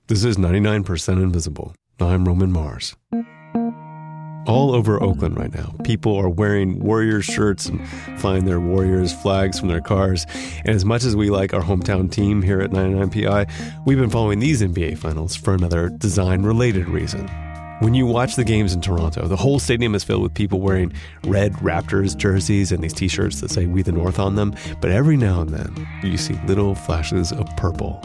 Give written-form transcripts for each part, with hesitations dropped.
This is 99% Invisible. I'm Roman Mars. All over Oakland right now, people are wearing Warriors shirts and flying their Warriors flags from their cars. And as much as we like our hometown team here at 99PI, we've been following these NBA finals for another design-related reason. When you watch the games in Toronto, the whole stadium is filled with people wearing red Raptors jerseys and these t-shirts that say "We the North" on them. But every now and then, you see little flashes of purple.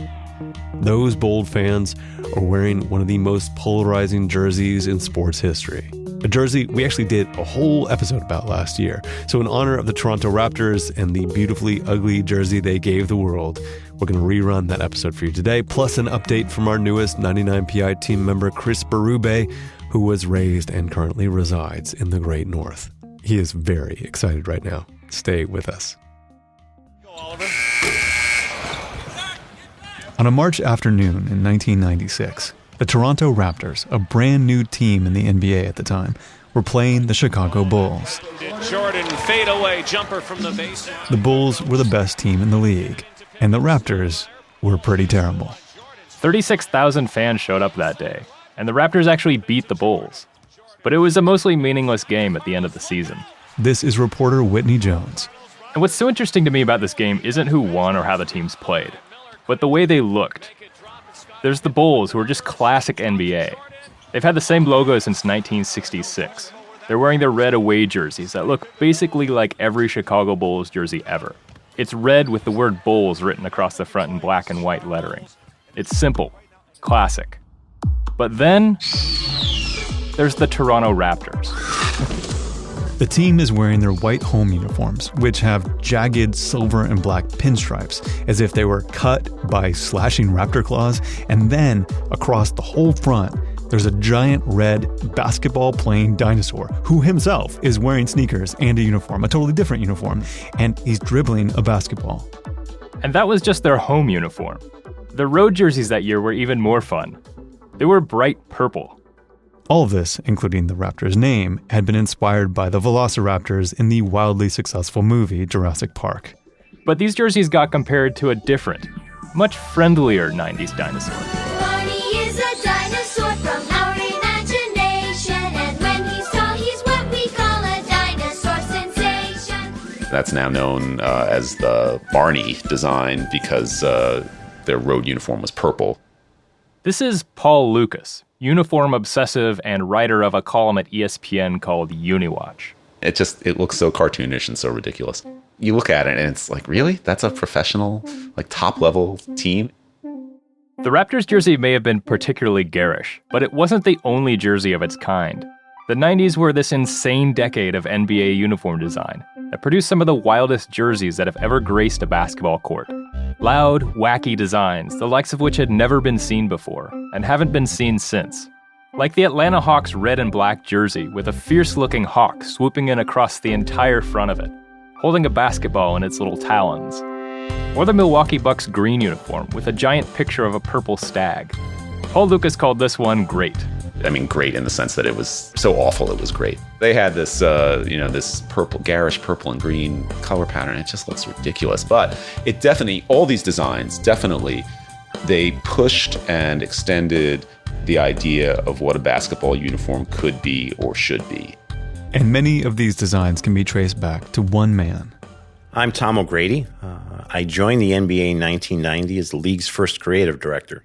Those bold fans are wearing one of the most polarizing jerseys in sports history. A jersey we actually did a whole episode about last year. So in honor of the Toronto Raptors and the beautifully ugly jersey they gave the world, we're going to rerun that episode for you today, plus an update from our newest 99PI team member, Chris Berube, who was raised and currently resides in the Great North. He is very excited right now. Stay with us. Go, Oliver. On a March afternoon in 1996, the Toronto Raptors, a brand new team in the NBA at the time, were playing the Chicago Bulls. Jordan fadeaway jumper from the base. The Bulls were the best team in the league, and the Raptors were pretty terrible. 36,000 fans showed up that day, and the Raptors actually beat the Bulls. But it was a mostly meaningless game at the end of the season. This is reporter Whitney Jones. And what's so interesting to me about this game isn't who won or how the teams played, but the way they looked. There's the Bulls, who are just classic NBA. They've had the same logo since 1966. They're wearing their red away jerseys that look basically like every Chicago Bulls jersey ever. It's red with the word Bulls written across the front in black and white lettering. It's simple, classic. But then, there's the Toronto Raptors. The team is wearing their white home uniforms, which have jagged silver and black pinstripes, as if they were cut by slashing raptor claws. And then, across the whole front, there's a giant red basketball-playing dinosaur who himself is wearing sneakers and a uniform, a totally different uniform, and he's dribbling a basketball. And that was just their home uniform. The road jerseys that year were even more fun. They were bright purple. All of this, including the Raptors' name, had been inspired by the velociraptors in the wildly successful movie Jurassic Park. But these jerseys got compared to a different, much friendlier 90s dinosaur. Barney is a dinosaur from our imagination, and when he's tall, he's what we call a dinosaur sensation. That's now known as the Barney Design because their road uniform was purple. This is Paul Lucas, uniform obsessive and writer of a column at ESPN called Uniwatch. It looks so cartoonish and so ridiculous. You look at it and it's like, really? That's a professional, top-level team? The Raptors jersey may have been particularly garish, but it wasn't the only jersey of its kind. The 90s were this insane decade of NBA uniform design that produced some of the wildest jerseys that have ever graced a basketball court. Loud, wacky designs, the likes of which had never been seen before, and haven't been seen since. Like the Atlanta Hawks' red and black jersey with a fierce-looking hawk swooping in across the entire front of it, holding a basketball in its little talons. Or the Milwaukee Bucks' green uniform with a giant picture of a purple stag. Paul Lucas called this one great. I mean, great in the sense that it was so awful it was great. They had this, this purple, garish purple and green color pattern. It just looks ridiculous. But it definitely, all these designs, definitely, they pushed and extended the idea of what a basketball uniform could be or should be. And many of these designs can be traced back to one man. I'm Tom O'Grady. I joined the NBA in 1990 as the league's first creative director.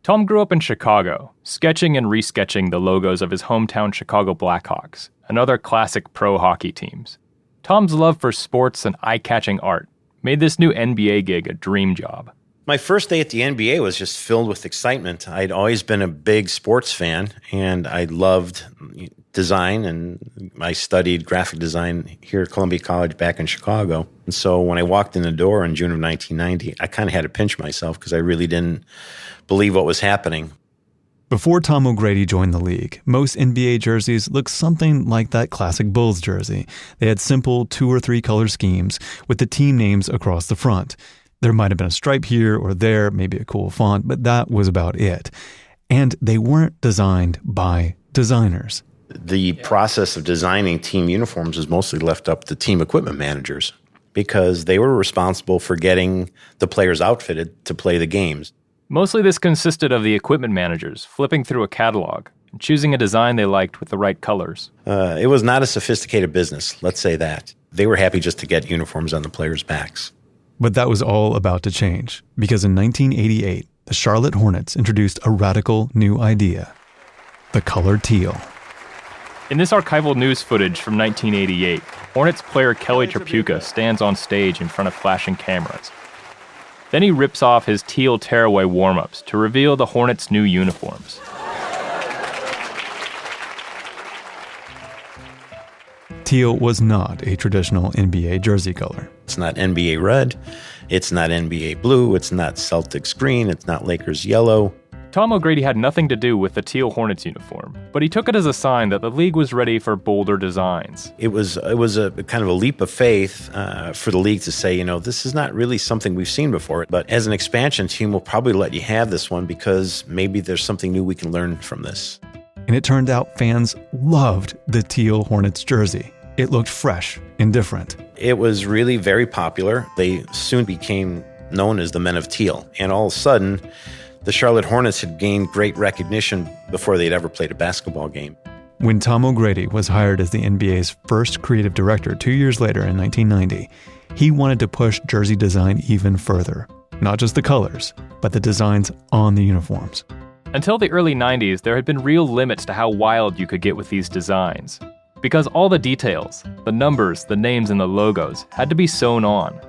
Tom grew up in Chicago, sketching and resketching the logos of his hometown Chicago Blackhawks and other classic pro hockey teams. Tom's love for sports and eye-catching art made this new NBA gig a dream job. My first day at the NBA was just filled with excitement. I'd always been a big sports fan, and I loved design, and I studied graphic design here at Columbia College back in Chicago. And so when I walked in the door in June of 1990, I kind of had to pinch myself because I really didn't believe what was happening. Before Tom O'Grady joined the league, most NBA jerseys looked something like that classic Bulls jersey. They had simple 2 or 3 color schemes with the team names across the front. There might have been a stripe here or there, maybe a cool font, but that was about it. And they weren't designed by designers. The process of designing team uniforms was mostly left up to team equipment managers because they were responsible for getting the players outfitted to play the games. Mostly this consisted of the equipment managers flipping through a catalog and choosing a design they liked with the right colors. It was not a sophisticated business, let's say that. They were happy just to get uniforms on the players' backs. But that was all about to change, because in 1988, the Charlotte Hornets introduced a radical new idea: the color teal. In this archival news footage from 1988, Hornets player Kelly Tripucka stands on stage in front of flashing cameras. Then he rips off his teal tearaway warm-ups to reveal the Hornets' new uniforms. Teal was not a traditional NBA jersey color. It's not NBA red, it's not NBA blue, it's not Celtics green, it's not Lakers yellow. Tom O'Grady had nothing to do with the teal Hornets uniform, but he took it as a sign that the league was ready for bolder designs. It was a kind of a leap of faith for the league to say, this is not really something we've seen before, but as an expansion team, we'll probably let you have this one because maybe there's something new we can learn from this. And it turned out fans loved the teal Hornets jersey. It looked fresh and different. It was really very popular. They soon became known as the Men of Teal. And all of a sudden, the Charlotte Hornets had gained great recognition before they'd ever played a basketball game. When Tom O'Grady was hired as the NBA's first creative director 2 years later in 1990, he wanted to push jersey design even further. Not just the colors, but the designs on the uniforms. Until the early 90s, there had been real limits to how wild you could get with these designs. Because all the details, the numbers, the names, and the logos had to be sewn on.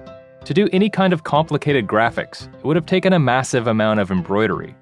To do any kind of complicated graphics, it would have taken a massive amount of embroidery.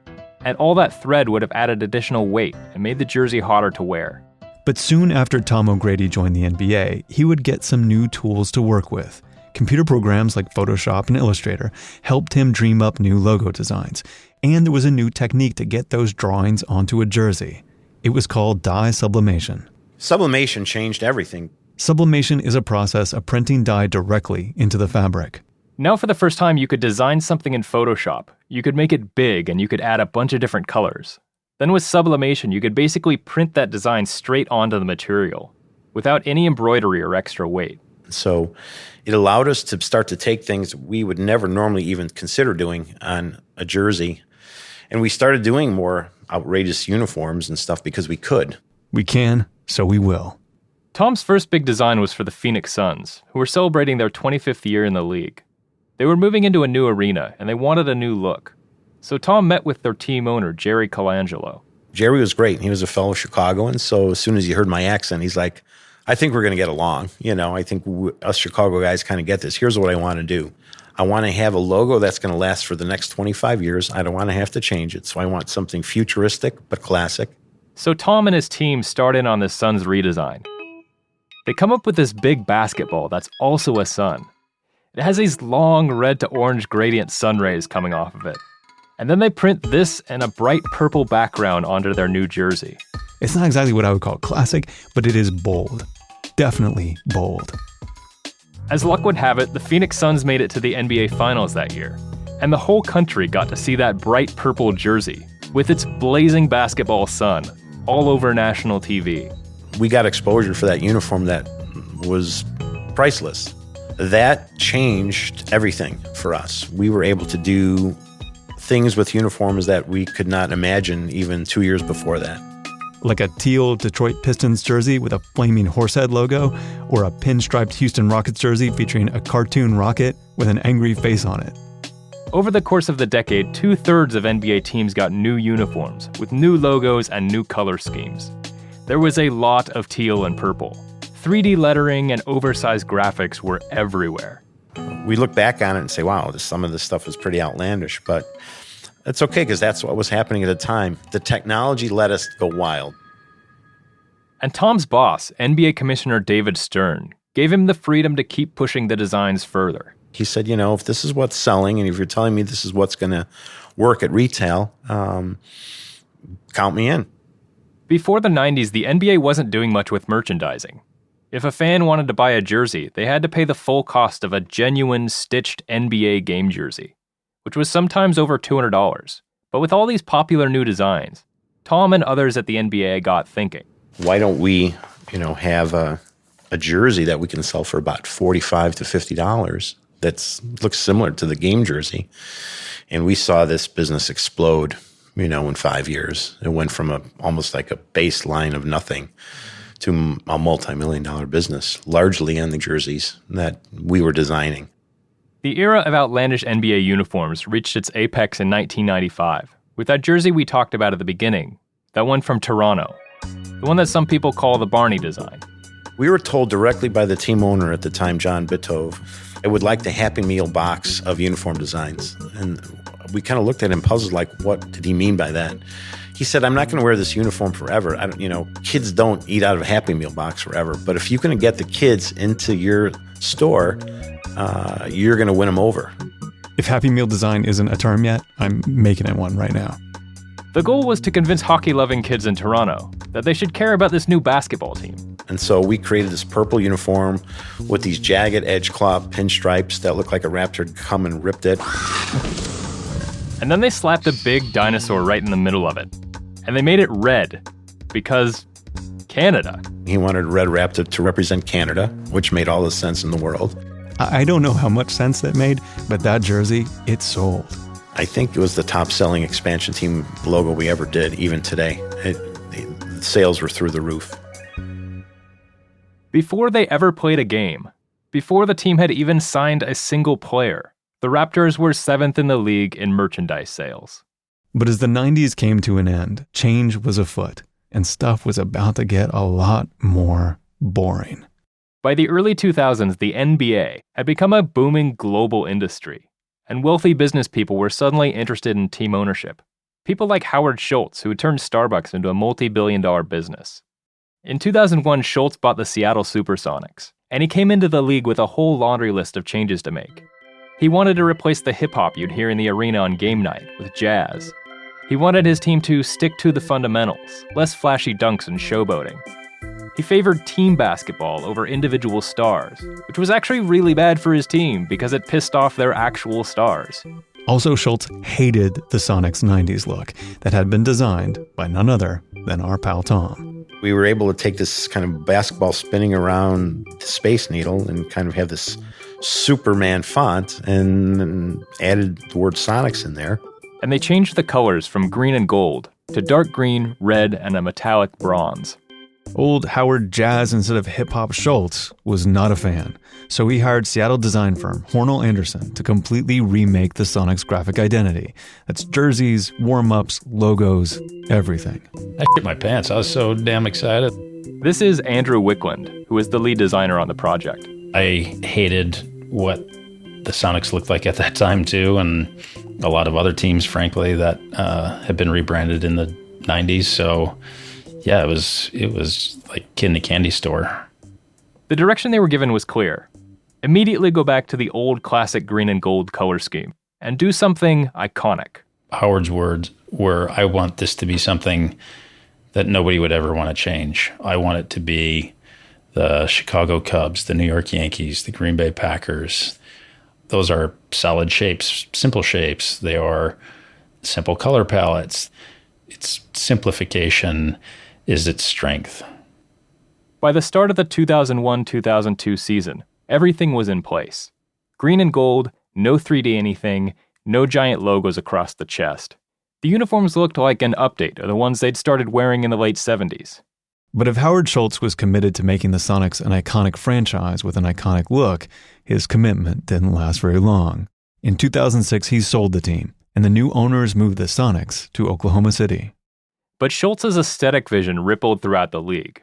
And all that thread would have added additional weight and made the jersey harder to wear. But soon after Tom O'Grady joined the NBA, he would get some new tools to work with. Computer programs like Photoshop and Illustrator helped him dream up new logo designs. And there was a new technique to get those drawings onto a jersey. It was called dye sublimation. Sublimation changed everything. Sublimation is a process of printing dye directly into the fabric. Now for the first time, you could design something in Photoshop. You could make it big and you could add a bunch of different colors. Then with sublimation, you could basically print that design straight onto the material without any embroidery or extra weight. So it allowed us to start to take things we would never normally even consider doing on a jersey. And we started doing more outrageous uniforms and stuff because we could. We can, so we will. Tom's first big design was for the Phoenix Suns, who were celebrating their 25th year in the league. They were moving into a new arena, and they wanted a new look. So Tom met with their team owner, Jerry Colangelo. Jerry was great. He was a fellow Chicagoan, so as soon as he heard my accent, he's like, I think we're going to get along. I think us Chicago guys kind of get this. Here's what I want to do. I want to have a logo that's going to last for the next 25 years. I don't want to have to change it, so I want something futuristic but classic. So Tom and his team start in on this Suns redesign. They come up with this big basketball that's also a sun. It has these long red to orange gradient sun rays coming off of it. And then they print this and a bright purple background onto their new jersey. It's not exactly what I would call classic, but it is bold. Definitely bold. As luck would have it, the Phoenix Suns made it to the NBA Finals that year. And the whole country got to see that bright purple jersey with its blazing basketball sun all over national TV. We got exposure for that uniform that was priceless. That changed everything for us. We were able to do things with uniforms that we could not imagine even 2 years before that. Like a teal Detroit Pistons jersey with a flaming horsehead logo, or a pinstriped Houston Rockets jersey featuring a cartoon rocket with an angry face on it. Over the course of the decade, 2/3 of NBA teams got new uniforms with new logos and new color schemes. There was a lot of teal and purple. 3D lettering and oversized graphics were everywhere. We look back on it and say, wow, some of this stuff was pretty outlandish, but it's okay because that's what was happening at the time. The technology let us go wild. And Tom's boss, NBA Commissioner David Stern, gave him the freedom to keep pushing the designs further. He said, if this is what's selling and if you're telling me this is what's going to work at retail, count me in. Before the 90s, the NBA wasn't doing much with merchandising. If a fan wanted to buy a jersey, they had to pay the full cost of a genuine stitched NBA game jersey, which was sometimes over $200. But with all these popular new designs, Tom and others at the NBA got thinking. Why don't we, have a jersey that we can sell for about $45 to $50 that looks similar to the game jersey. And we saw this business explode, in 5 years. It went from almost like a baseline of nothing to a multi-million-dollar business, largely on the jerseys that we were designing. The era of outlandish NBA uniforms reached its apex in 1995 with that jersey we talked about at the beginning, that one from Toronto, the one that some people call the Barney Design. We were told directly by the team owner at the time, John Bitove, I would like the Happy Meal box of uniform designs. And we kind of looked at him puzzled, like, what did he mean by that? He said, I'm not going to wear this uniform forever. Kids don't eat out of a Happy Meal box forever. But if you're going to get the kids into your store, you're going to win them over. If Happy Meal design isn't a term yet, I'm making it one right now. The goal was to convince hockey-loving kids in Toronto that they should care about this new basketball team. And so we created this purple uniform with these jagged edge cloth pinstripes that looked like a Raptor had come and ripped it. And then they slapped a big dinosaur right in the middle of it. And they made it red because Canada. He wanted Red Raptor to represent Canada, which made all the sense in the world. I don't know how much sense that made, but that jersey, it sold. I think it was the top-selling expansion team logo we ever did, even today. The sales were through the roof. Before they ever played a game, before the team had even signed a single player, the Raptors were 7th in the league in merchandise sales. But as the 90s came to an end, change was afoot, and stuff was about to get a lot more boring. By the early 2000s, the NBA had become a booming global industry, and wealthy business people were suddenly interested in team ownership. People like Howard Schultz, who turned Starbucks into a multi-billion-dollar business. In 2001, Schultz bought the Seattle Supersonics, and he came into the league with a whole laundry list of changes to make. He wanted to replace the hip-hop you'd hear in the arena on game night with jazz. He wanted his team to stick to the fundamentals, less flashy dunks and showboating. He favored team basketball over individual stars, which was actually really bad for his team because it pissed off their actual stars. Also, Schultz hated the Sonics 90s look that had been designed by none other than our pal Tom. We were able to take this kind of basketball spinning around the Space Needle and kind of have this Superman font and added the word Sonics in there. And they changed the colors from green and gold to dark green, red, and a metallic bronze. Old Howard Jazz instead of hip-hop Schultz was not a fan, so he hired Seattle design firm Hornell Anderson to completely remake the Sonics graphic identity. That's jerseys, warm-ups, logos, everything. I shit my pants. I was so damn excited. This is Andrew Wickland, who is the lead designer on the project. I hated what the Sonics looked like at that time too, and a lot of other teams, frankly, that had been rebranded in the 90s, so yeah, it was like kid in a candy store. The direction they were given was clear. Immediately go back to the old classic green and gold color scheme and do something iconic. Howard's words were, I want this to be something that nobody would ever want to change. I want it to be the Chicago Cubs, the New York Yankees, the Green Bay Packers. Those are solid shapes, simple shapes. They are simple color palettes. It's simplification is its strength. By the start of the 2001-2002 season, everything was in place. Green and gold, no 3D anything, no giant logos across the chest. The uniforms looked like an update of the ones they'd started wearing in the late 70s. But if Howard Schultz was committed to making the Sonics an iconic franchise with an iconic look, his commitment didn't last very long. In 2006, he sold the team, and the new owners moved the Sonics to Oklahoma City. But Schultz's aesthetic vision rippled throughout the league.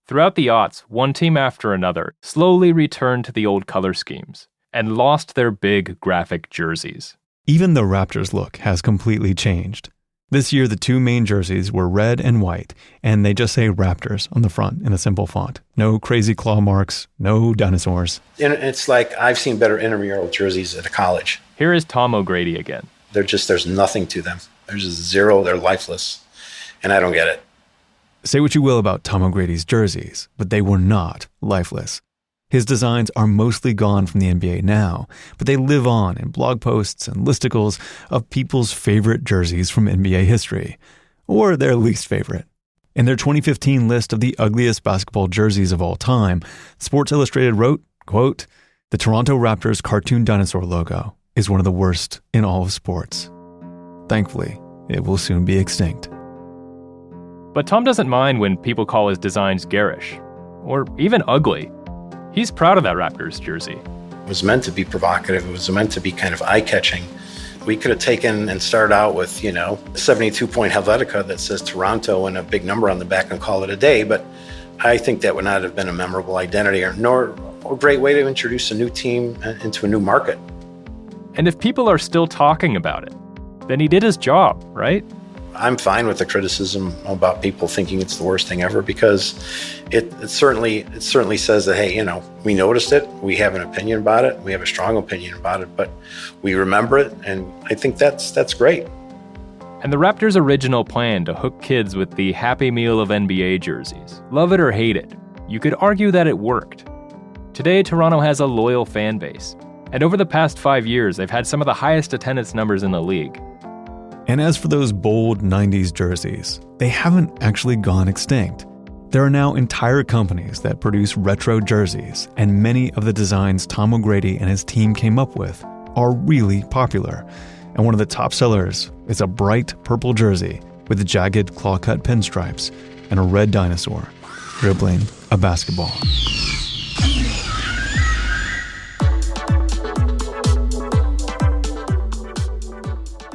Throughout the aughts, one team after another slowly returned to the old color schemes and lost their big graphic jerseys. Even the Raptors look has completely changed. This year, the two main jerseys were red and white, and they just say Raptors on the front in a simple font. No crazy claw marks, no dinosaurs. And it's like I've seen better intramural jerseys at a college. Here is Tom O'Grady again. There's nothing to them. There's just zero, they're lifeless. And I don't get it. Say what you will about Tom O'Grady's jerseys, but they were not lifeless. His designs are mostly gone from the NBA now, but they live on in blog posts and listicles of people's favorite jerseys from NBA history, or their least favorite. In their 2015 list of the ugliest basketball jerseys of all time, Sports Illustrated wrote, quote, The Toronto Raptors cartoon dinosaur logo is one of the worst in all of sports. Thankfully, it will soon be extinct. But Tom doesn't mind when people call his designs garish, or even ugly. He's proud of that Raptors jersey. It was meant to be provocative. It was meant to be kind of eye-catching. We could have taken and started out with, a 72-point Helvetica that says Toronto and a big number on the back and call it a day, but I think that would not have been a memorable identity nor a great way to introduce a new team into a new market. And if people are still talking about it, then he did his job, right? I'm fine with the criticism about people thinking it's the worst thing ever because it certainly says that, hey, we noticed it, we have an opinion about it, we have a strong opinion about it, but we remember it, and I think that's great. And the Raptors' original plan to hook kids with the Happy Meal of NBA jerseys, love it or hate it, you could argue that it worked. Today, Toronto has a loyal fan base, and over the past 5 years, they've had some of the highest attendance numbers in the league. And as for those bold 90s jerseys, they haven't actually gone extinct. There are now entire companies that produce retro jerseys, and many of the designs Tom O'Grady and his team came up with are really popular. And one of the top sellers is a bright purple jersey with jagged claw-cut pinstripes and a red dinosaur dribbling a basketball.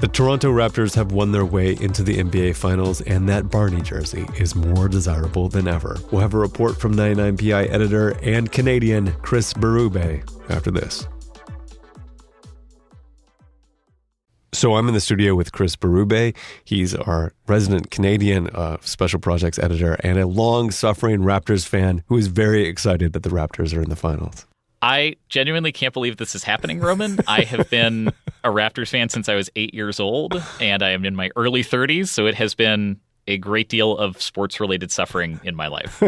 The Toronto Raptors have won their way into the NBA Finals, and that Barney jersey is more desirable than ever. We'll have a report from 99PI editor and Canadian Chris Berube after this. So I'm in the studio with Chris Berube. He's our resident Canadian special projects editor and a long-suffering Raptors fan who is very excited that the Raptors are in the finals. I genuinely can't believe this is happening, Roman. I have been a Raptors fan since I was 8 years old, and I am in my early 30s, so it has been a great deal of sports-related suffering in my life.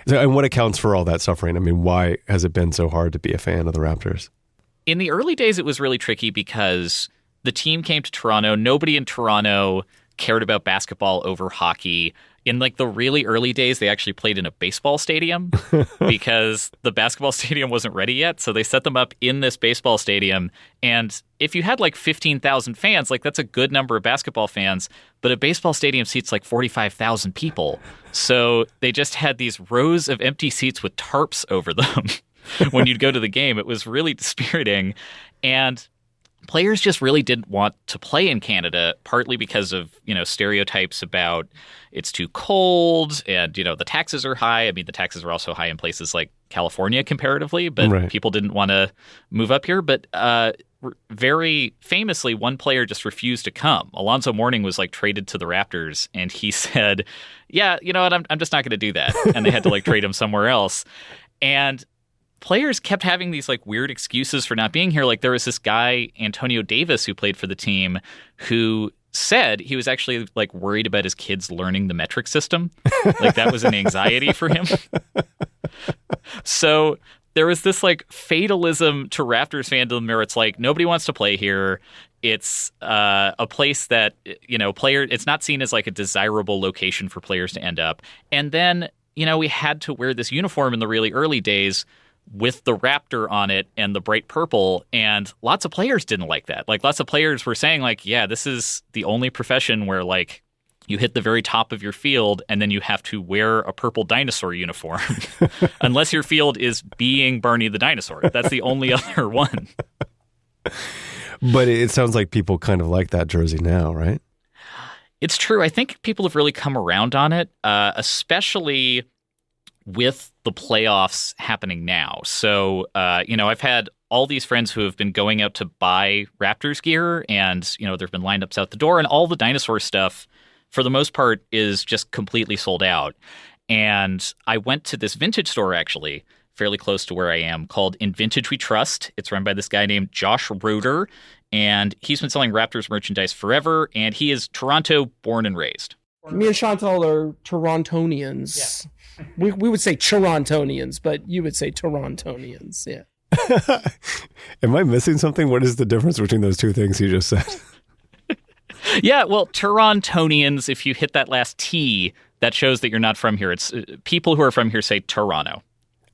And what accounts for all that suffering? I mean, why has it been so hard to be a fan of the Raptors? In the early days, it was really tricky because the team came to Toronto. Nobody in Toronto cared about basketball over hockey. In the really early days, they actually played in a baseball stadium because the basketball stadium wasn't ready yet. So they set them up in this baseball stadium. And if you had 15,000 fans, that's a good number of basketball fans. But a baseball stadium seats 45,000 people. So they just had these rows of empty seats with tarps over them when you'd go to the game. It was really dispiriting. And players just really didn't want to play in Canada, partly because of, stereotypes about it's too cold and, the taxes are high. I mean, the taxes are also high in places like California comparatively, but right. People didn't want to move up here. But very famously, one player just refused to come. Alonzo Mourning was traded to the Raptors, and he said, yeah, you know what, I'm just not going to do that. And they had to trade him somewhere else. And players kept having these weird excuses for not being here. There was this guy, Antonio Davis, who played for the team, who said he was actually worried about his kids learning the metric system. That was an anxiety for him. So there was this fatalism to Raptors fandom where it's nobody wants to play here. It's a place that, it's not seen as a desirable location for players to end up. And then, we had to wear this uniform in the really early days with the Raptor on it and the bright purple, and lots of players didn't like that. Lots of players were saying yeah, this is the only profession where you hit the very top of your field and then you have to wear a purple dinosaur uniform unless your field is being Barney the dinosaur. That's the only other one. But it sounds like people kind of like that jersey now, right? It's true. I think people have really come around on it, especially with the playoffs happening now. So, I've had all these friends who have been going out to buy Raptors gear, and, there have been lineups out the door, and all the dinosaur stuff, for the most part, is just completely sold out. And I went to this vintage store, actually, fairly close to where I am, called In Vintage We Trust. It's run by this guy named Josh Roeder, and he's been selling Raptors merchandise forever, and he is Toronto born and raised. Me and Chantal are Torontonians. Yeah. We would say Torontonians, but you would say Torontonians, yeah. Am I missing something? What is the difference between those two things you just said? Yeah, well, Torontonians, if you hit that last T, that shows that you're not from here. It's people who are from here say Toronto.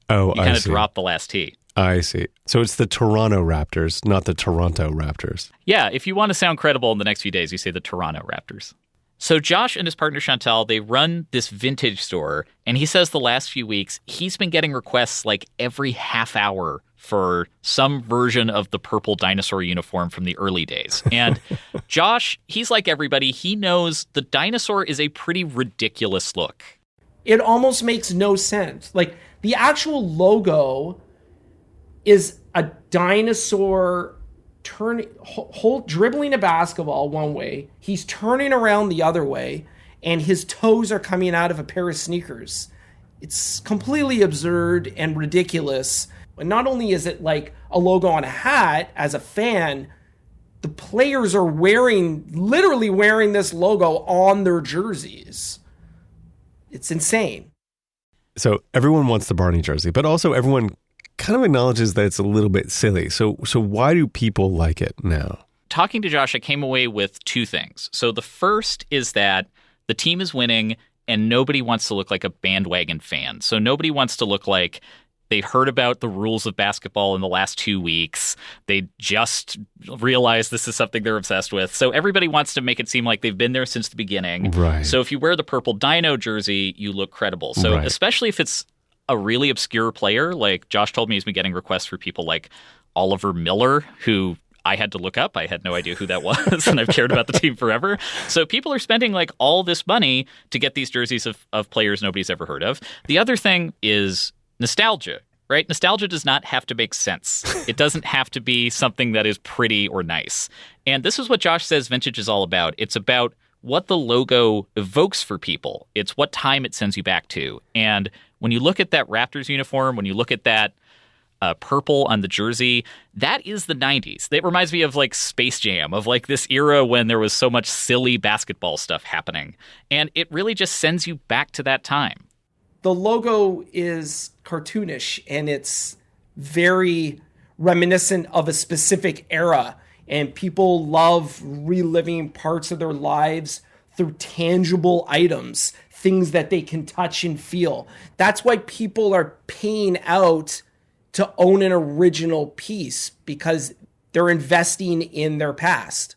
Oh, you kind of drop the last T. I see. So it's the Toronto Raptors, not the Toronto Raptors. Yeah, if you want to sound credible in the next few days, you say the Toronto Raptors. So Josh and his partner Chantal, they run this vintage store, and he says the last few weeks he's been getting requests like every half hour for some version of the purple dinosaur uniform from the early days. And Josh, he's like everybody, he knows the dinosaur is a pretty ridiculous look. It almost makes no sense. Like, the actual logo is a dinosaur dribbling a basketball one way, he's turning around the other way, and his toes are coming out of a pair of sneakers. It's completely absurd and ridiculous. And not only is it like a logo on a hat, as a fan, the players are literally wearing this logo on their jerseys. It's insane. So everyone wants the Barney jersey, but also everyone kind of acknowledges that it's a little bit silly. So why do people like it now? Talking to Josh, I came away with two things. So the first is that the team is winning and nobody wants to look like a bandwagon fan. So nobody wants to look like they heard about the rules of basketball in the last 2 weeks. They just realized this is something they're obsessed with. So everybody wants to make it seem like they've been there since the beginning. Right. So if you wear the purple dino jersey, you look credible. So Right. Especially if it's a really obscure player, like Josh told me he's been getting requests for people like Oliver Miller, who I had to look up. I had no idea who that was, and I've cared about the team forever. So people are spending like all this money to get these jerseys of players nobody's ever heard of. The other thing is nostalgia, right? Nostalgia does not have to make sense. It doesn't have to be something that is pretty or nice. And this is what Josh says vintage is all about. It's about what the logo evokes for people. It's what time it sends you back to. And when you look at that Raptors uniform, when you look at that purple on the jersey, that is the 90s. It reminds me of like Space Jam, of like this era when there was so much silly basketball stuff happening. And it really just sends you back to that time. The logo is cartoonish and it's very reminiscent of a specific era. And people love reliving parts of their lives through tangible items, things that they can touch and feel. That's why people are paying out to own an original piece, because they're investing in their past.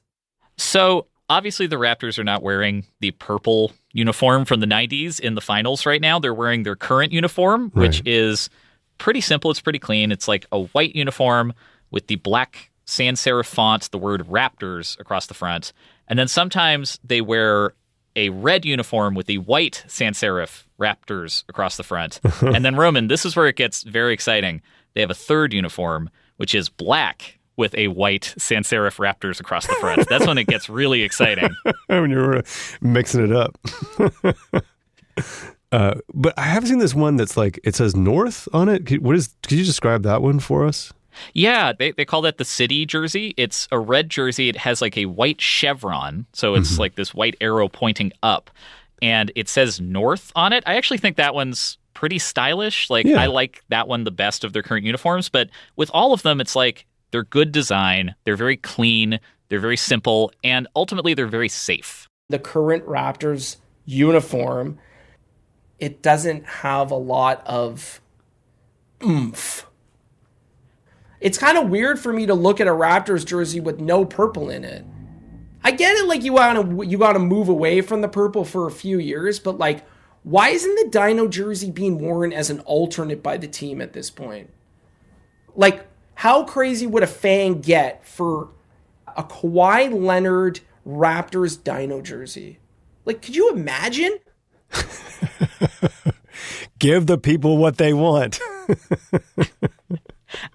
So obviously the Raptors are not wearing the purple uniform from the 90s in the finals right now. They're wearing their current uniform, which is pretty simple. It's pretty clean. It's like a white uniform with the black sans serif font, the word Raptors across the front. And then sometimes they wear a red uniform with the white sans serif Raptors across the front. And then, Roman, this is where it gets very exciting. They have a third uniform, which is black with a white sans serif Raptors across the front. That's when it gets really exciting. When you're mixing it up. But I have seen this one that's like, it says North on it. Could you describe that one for us? Yeah, they call that the city jersey. It's a red jersey. It has like a white chevron. So it's like this white arrow pointing up. And it says North on it. I actually think that one's pretty stylish. Like, I like that one the best of their current uniforms. But with all of them, it's like they're good design. They're very clean. They're very simple. And ultimately, they're very safe. The current Raptors uniform, it doesn't have a lot of oomph. It's kind of weird for me to look at a Raptors jersey with no purple in it. I get it, like you gotta move away from the purple for a few years, but like, why isn't the Dino jersey being worn as an alternate by the team at this point? Like, how crazy would a fan get for a Kawhi Leonard Raptors Dino jersey? Like, could you imagine? Give the people what they want.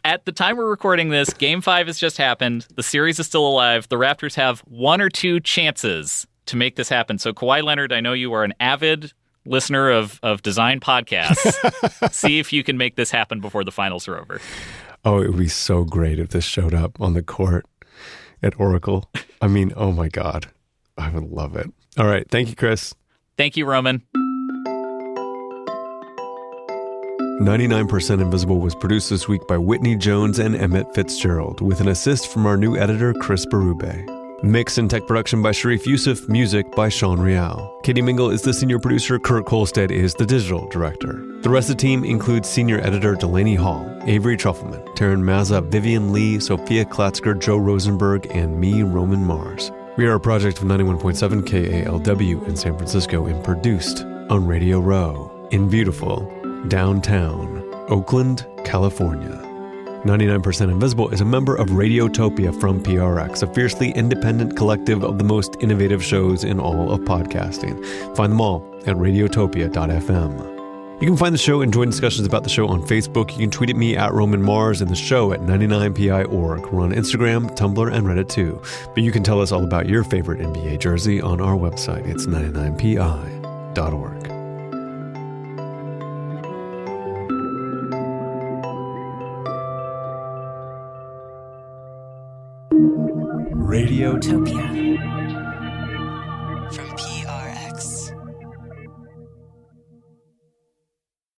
At the time we're recording this, Game 5 has just happened. The series is still alive. The Raptors have one or two chances to make this happen. So Kawhi Leonard, I know you are an avid listener of design podcasts. See if you can make this happen before the finals are over. Oh, it would be so great if this showed up on the court at Oracle. I mean, oh my God. I would love it. All right. Thank you, Chris. Thank you, Roman. 99% Invisible was produced this week by Whitney Jones and Emmett Fitzgerald, with an assist from our new editor, Chris Berube. Mix and tech production by Sharif Yusuf, music by Sean Rial. Katie Mingle is the senior producer, Kurt Kolstead is the digital director. The rest of the team includes senior editor Delaney Hall, Avery Trufelman, Taryn Mazza, Vivian Lee, Sophia Klatzker, Joe Rosenberg, and me, Roman Mars. We are a project of 91.7 KALW in San Francisco and produced on Radio Row in beautiful downtown Oakland, California. 99% Invisible is a member of Radiotopia from PRX, a fiercely independent collective of the most innovative shows in all of podcasting. Find them all at radiotopia.fm. You can find the show and join discussions about the show on Facebook. You can tweet at me at Roman Mars and the show at 99pi.org. We're on Instagram, Tumblr, and Reddit too. But you can tell us all about your favorite NBA jersey on our website. It's 99pi.org. Radiotopia.